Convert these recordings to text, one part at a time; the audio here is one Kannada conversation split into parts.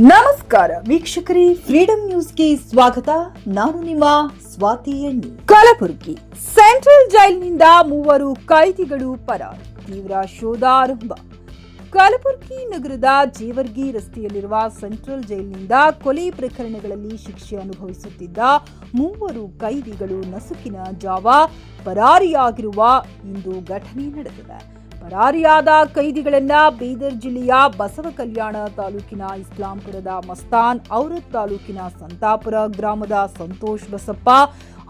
ನಮಸ್ಕಾರ ವೀಕ್ಷಕರೇ, ಫ್ರೀಡಂ ನ್ಯೂಸ್ಗೆ ಸ್ವಾಗತ. ನಾನು ನಿಮ್ಮ ಸ್ವಾತಿ ಎಣ್ಣಿ. ಕಲಬುರಗಿ ಸೆಂಟ್ರಲ್ ಜೈಲಿನಿಂದ 3 ಕೈದಿಗಳು ಪರಾರಿ, ತೀವ್ರ ಶೋಧಾರಂಭ. ಕಲಬುರಗಿ ನಗರದ ಜೇವರ್ಗಿ ರಸ್ತೆಯಲ್ಲಿರುವ ಸೆಂಟ್ರಲ್ ಜೈಲಿನಿಂದ ಕೊಲೆ ಪ್ರಕರಣಗಳಲ್ಲಿ ಶಿಕ್ಷೆ ಅನುಭವಿಸುತ್ತಿದ್ದ 3 ಕೈದಿಗಳು ನಸುಕಿನ ಜಾವ ಪರಾರಿಯಾಗಿರುವ ಇಂದು ಘಟನೆ ನಡೆದಿದೆ. ಪರಾರಿಯಾದ ಕೈದಿಗಳನ್ನ ಬೀದರ್ ಜಿಲ್ಲೆಯ ಬಸವಕಲ್ಯಾಣ ತಾಲೂಕಿನ ಇಸ್ಲಾಂಪುರದ ಮಸ್ತಾನ್, ಔರತ್ ತಾಲೂಕಿನ ಸಂತಾಪುರ ಗ್ರಾಮದ ಸಂತೋಷ್ ಬಸಪ್ಪ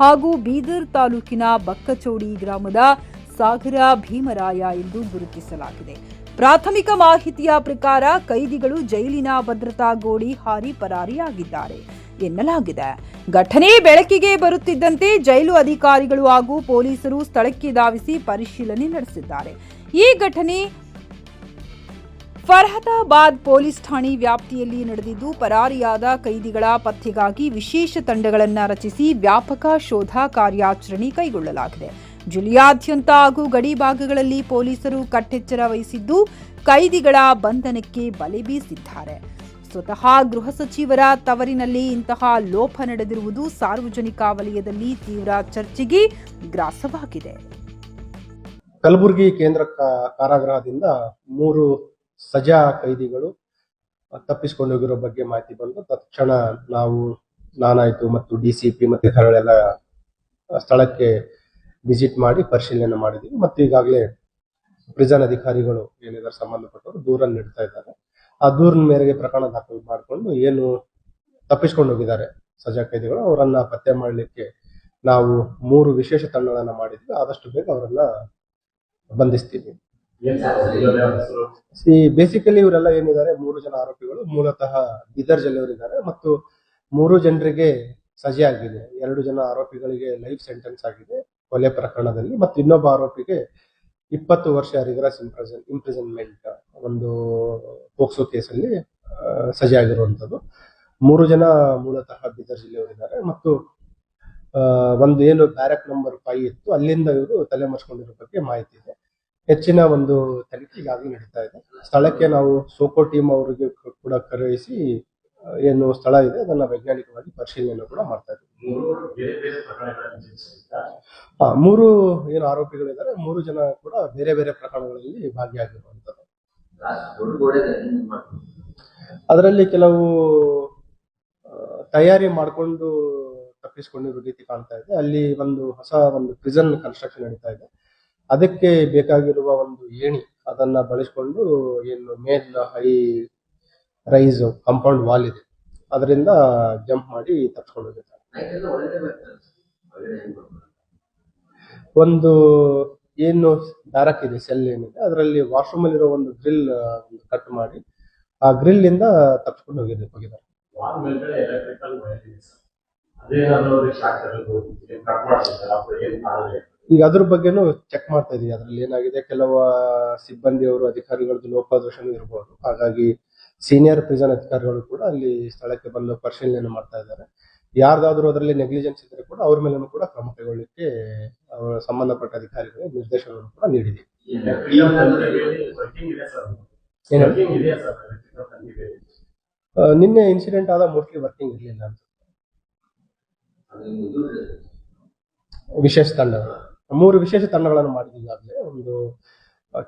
ಹಾಗೂ ಬೀದರ್ ತಾಲೂಕಿನ ಬಕ್ಕಚೋಡಿ ಗ್ರಾಮದ ಸಾಗರ ಭೀಮರಾಯ ಎಂದು ಗುರುತಿಸಲಾಗಿದೆ. ಪ್ರಾಥಮಿಕ ಮಾಹಿತಿಯ ಪ್ರಕಾರ ಕೈದಿಗಳು ಜೈಲಿನ ಭದ್ರತಾ ಗೋಡಿ ಹಾರಿ ಪರಾರಿಯಾಗಿದ್ದಾರೆ ಎನ್ನಲಾಗಿದೆ. ಘಟನೆ ಬೆಳಕಿಗೆ ಬರುತ್ತಿದ್ದಂತೆ ಜೈಲು ಅಧಿಕಾರಿಗಳು ಹಾಗೂ ಪೊಲೀಸರು ಸ್ಥಳಕ್ಕೆ ಧಾವಿಸಿ ಪರಿಶೀಲನೆ ನಡೆಸಿದ್ದಾರೆ. ಈ ಘಟನೆ ಫರ್ಹದಾಬಾದ್ ಪೊಲೀಸ್ ಠಾಣೆ ವ್ಯಾಪ್ತಿಯಲ್ಲಿ ನಡೆದಿದ್ದು, ಪರಾರಿಯಾದ ಕೈದಿಗಳ ಪತ್ತೆಗಾಗಿ ವಿಶೇಷ ತಂಡಗಳನ್ನು ರಚಿಸಿ ವ್ಯಾಪಕ ಶೋಧ ಕಾರ್ಯಾಚರಣೆ ಕೈಗೊಳ್ಳಲಾಗಿದೆ. ಜಿಲ್ಲೆಯಾದ್ಯಂತ ಹಾಗೂ ಗಡಿ ಭಾಗಗಳಲ್ಲಿ ಪೊಲೀಸರು ಕಟ್ಟೆಚ್ಚರ ವಹಿಸಿದ್ದು, ಕೈದಿಗಳ ಬಂಧನಕ್ಕೆ ಬಲೆ ಬೀಸಿದ್ದಾರೆ. ಸ್ವತಃ ಗೃಹ ಸಚಿವರ ತವರಿನಲ್ಲಿ ಇಂತಹ ಲೋಪ ನಡೆದಿರುವುದು ಸಾರ್ವಜನಿಕ ವಲಯದಲ್ಲಿ ತೀವ್ರ ಚರ್ಚೆಗೆ ಗ್ರಾಸವಾಗಿದೆ. ಕಲಬುರಗಿ ಕೇಂದ್ರ ಕಾರಾಗೃಹದಿಂದ 3 ಸಜಾ ಕೈದಿಗಳು ತಪ್ಪಿಸಿಕೊಂಡು ಹೋಗಿರೋ ಬಗ್ಗೆ ಮಾಹಿತಿ ಬಂದು ತಕ್ಷಣ ನಾನಾಯ್ತು ಮತ್ತು ಡಿಸಿಪಿ ಮತ್ತು ಇತರರೆಲ್ಲ ಸ್ಥಳಕ್ಕೆ ವಿಸಿಟ್ ಮಾಡಿ ಪರಿಶೀಲನೆ ಮಾಡಿದ್ವಿ. ಮತ್ತು ಈಗಾಗಲೇ ಪ್ರಿಸನ್ ಅಧಿಕಾರಿಗಳು ಏನಿದ್ದಾರೆ ಸಂಬಂಧಪಟ್ಟವರು ದೂರ ನೀಡ್ತಾ ಇದ್ದಾರೆ. ಆ ದೂರಿನ ಮೇರೆಗೆ ಪ್ರಕರಣ ದಾಖಲು ಮಾಡಿಕೊಂಡು ಏನು ತಪ್ಪಿಸ್ಕೊಂಡು ಹೋಗಿದ್ದಾರೆ ಸಜಾ ಕೈದಿಗಳು, ಅವರನ್ನ ಪತ್ತೆ ಮಾಡಲಿಕ್ಕೆ ನಾವು 3 ವಿಶೇಷ ತಂಡಗಳನ್ನ ಮಾಡಿದ್ವಿ. ಆದಷ್ಟು ಬೇಗ ಅವರನ್ನ ಬಂಧಿಸ್ತೀವಿ. ಬೇಸಿಕಲಿ ಇವರೆಲ್ಲ ಏನಿದ್ದಾರೆ 3 ಜನ ಆರೋಪಿಗಳು ಮೂಲತಃ ಬೀದರ್ ಜಿಲ್ಲೆಯವರಿದ್ದಾರೆ ಮತ್ತು 3 ಜನರಿಗೆ ಸಜೆ ಆಗಿದೆ. 2 ಜನ ಆರೋಪಿಗಳಿಗೆ ಲೈಫ್ ಸೆಂಟೆನ್ಸ್ ಆಗಿದೆ ಕೊಲೆ ಪ್ರಕರಣದಲ್ಲಿ ಮತ್ತು ಇನ್ನೊಬ್ಬ ಆರೋಪಿಗೆ 20 ವರ್ಷ ರಿಗರಸ್ ಇಂಪ್ರಿಸನ್ಮೆಂಟ್ ಒಂದು ಪೋಕ್ಸೋ ಕೇಸಲ್ಲಿ ಸಜೆ ಆಗಿರುವಂಥದ್ದು. 3 ಜನ ಮೂಲತಃ ಬೀದರ್ ಜಿಲ್ಲೆಯವರಿದ್ದಾರೆ ಮತ್ತು ಒಂದು ಏನು ಬ್ಯಾರಕ್ ನಂಬರ್ 5 ಇತ್ತು, ಅಲ್ಲಿಂದ ಇವರು ತಲೆಮರೆಸ್ಕೊಂಡಿರೋ ಬಗ್ಗೆ ಮಾಹಿತಿ ಇದೆ. ಹೆಚ್ಚಿನ ಒಂದು ತನಿಖೆ ಈಗಾಗಲೇ ನಡೀತಾ ಇದೆ. ಸ್ಥಳಕ್ಕೆ ನಾವು ಸೋಕೋ ಟೀಮ್ ಅವರಿಗೆ ಕೂಡ ಕರೆಯಿಸಿ ಏನು ಸ್ಥಳ ಇದೆ ಅದನ್ನ ವೈಜ್ಞಾನಿಕವಾಗಿ ಪರಿಶೀಲನೆ ಕೂಡ ಮಾಡ್ತಾ ಇದ್ದೀವಿ. 3 ಏನು ಆರೋಪಿಗಳಿದ್ದಾರೆ, 3 ಜನ ಕೂಡ ಬೇರೆ ಬೇರೆ ಪ್ರಕರಣಗಳಲ್ಲಿ ಭಾಗಿಯಾಗಿರುವಂತದ್ದು. ಅದರಲ್ಲಿ ಕೆಲವು ತಯಾರಿ ಮಾಡಿಕೊಂಡು ತಪ್ಪಿಸಿಕೊಂಡಿರೋ ರೀತಿ ಕಾಣ್ತಾ ಇದೆ. ಅಲ್ಲಿ ಒಂದು ಹೊಸ ಪ್ರಿಸನ್ ಕನ್ಸ್ಟ್ರಕ್ಷನ್ ನಡೀತಾ ಇದೆ. ಅದಕ್ಕೆ ಬೇಕಾಗಿರುವ ಒಂದು ಏಣಿ ಅದನ್ನ ಬಳಸಿಕೊಂಡು ಏನು main high rise compound wall ಇದೆ ಅದರಿಂದ ಜಂಪ್ ಮಾಡಿ ತಪ್ಪಿಸ್ಕೊಂಡು ಹೋಗಿದ್ದಾರೆ. ಒಂದು ಏನು ಬ್ಯಾರಕ್ ಇದೆ, ಸೆಲ್ ಏನಿದೆ, ಅದರಲ್ಲಿ ವಾಶ್ರೂಮ್ ಅಲ್ಲಿರೋ ಒಂದು ಗ್ರಿಲ್ ಕಟ್ ಮಾಡಿ ಆ ಗ್ರಿಲ್ ಇಂದ ತಪ್ಪಿಸ್ಕೊಂಡು ಹೋಗಿದ್ದಾರೆ. ಈಗ ಅದ್ರ ಬಗ್ಗೆನೂ ಚೆಕ್ ಮಾಡ್ತಾ ಇದೀವಿ. ಅದ್ರಲ್ಲಿ ಏನಾಗಿದೆ, ಕೆಲವು ಸಿಬ್ಬಂದಿಯವರು ಅಧಿಕಾರಿಗಳದ್ದು ಲೋಪದೋಷನೂ ಇರಬಹುದು. ಹಾಗಾಗಿ ಸೀನಿಯರ್ ಪ್ರಿಸನ್ ಅಧಿಕಾರಿಗಳು ಕೂಡ ಅಲ್ಲಿ ಸ್ಥಳಕ್ಕೆ ಬಂದು ಪರಿಶೀಲನೆ ಮಾಡ್ತಾ ಇದ್ದಾರೆ. ಯಾರ್ದಾದ್ರೂ ಅದರಲ್ಲಿ ನೆಗ್ಲಿಜೆನ್ಸ್ ಇದ್ರೆ ಕೂಡ ಅವ್ರ ಮೇಲೂ ಕೂಡ ಕ್ರಮ ಕೈಗೊಳ್ಳಲಿಕ್ಕೆ ಅವರ ಸಂಬಂಧಪಟ್ಟ ಅಧಿಕಾರಿಗಳಿಗೆ ನಿರ್ದೇಶನವನ್ನು ಕೂಡ ನೀಡಿದೆ. ನಿನ್ನೆ ಇನ್ಸಿಡೆಂಟ್ ಆದ ಮೋಸ್ಟ್ಲಿ ವರ್ಕಿಂಗ್ ಇರಲಿಲ್ಲ ಅಂತ. ವಿಶೇಷ ತಂಡಗಳು 3 ವಿಶೇಷ ತಂಡಗಳನ್ನು ಮಾಡಿದ್ವಿ. ಈಗಾಗಲೇ ಒಂದು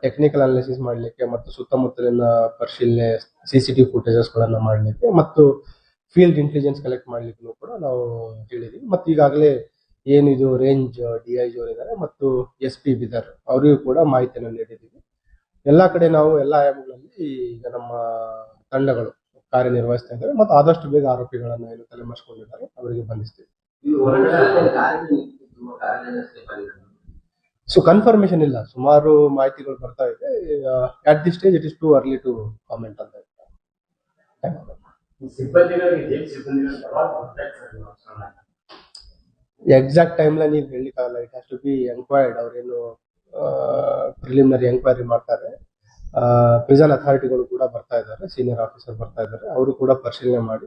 ಟೆಕ್ನಿಕಲ್ ಅನಾಲಿಸಿಸ್ ಮಾಡಲಿಕ್ಕೆ ಮತ್ತು ಸುತ್ತಮುತ್ತಲಿನ ಪರಿಶೀಲನೆ, CCTV ಫುಟೇಜಸ್ ಗಳನ್ನ ಮಾಡಲಿಕ್ಕೆ ಮತ್ತು ಫೀಲ್ಡ್ ಇಂಟೆಲಿಜೆನ್ಸ್ ಕಲೆಕ್ಟ್ ಮಾಡ್ಲಿಕ್ಕೂ ಕೂಡ ನಾವು ಹೇಳಿದೀವಿ. ಮತ್ತು ಈಗಾಗಲೇ ಏನಿದು ರೇಂಜ್ DIG ಅವರಿದ್ದಾರೆ ಮತ್ತು SP ಬೀದರ್ ಅವರಿಗೂ ಕೂಡ ಮಾಹಿತಿಯನ್ನು ನೀಡಿದ್ದೀವಿ. ಎಲ್ಲಾ ಕಡೆ ನಾವು ಎಲ್ಲಾ ಆಯಾಮಗಳಲ್ಲಿ ಈಗ ನಮ್ಮ ತಂಡಗಳು ಕಾರ್ಯನಿರ್ವಹಿಸ್ತಾ ಇದ್ದಾರೆ ಮತ್ತು ಆದಷ್ಟು ಬೇಗ ಆರೋಪಿಗಳನ್ನ ಏನು ತಲೆಮರೆಸಿಕೊಂಡಿದ್ದಾರೆ ಅವರಿಗೆ ಬಂಧಿಸ್ತೀವಿ. ಸೊ ಕನ್ಫರ್ಮೇಶನ್ ಇಲ್ಲ, ಸುಮಾರು ಮಾಹಿತಿಗಳು ಬರ್ತಾ ಇದೆ. At the stage it is too early to comment ಅಂತ. ಎಕ್ಸಾಕ್ಟ್ ಟೈಮ್ ಲೈನ್ ಈಗ ಹೇಳಲಿಕ್ಕಾಗಲ್ಲ. It has to be enquired. ಅವ್ರೇನು ಪ್ರಿಲಿಮಿನರಿ ಎಂಕ್ವೈರಿ ಮಾಡ್ತಾರೆ. ಪ್ರಿಸನ್ ಅಥಾರಿಟಿಗಳು ಕೂಡ ಬರ್ತಾ ಇದ್ದಾರೆ, ಸೀನಿಯರ್ ಆಫೀಸರ್ ಬರ್ತಾ ಇದ್ದಾರೆ. ಅವರು ಕೂಡ ಪರಿಶೀಲನೆ ಮಾಡಿ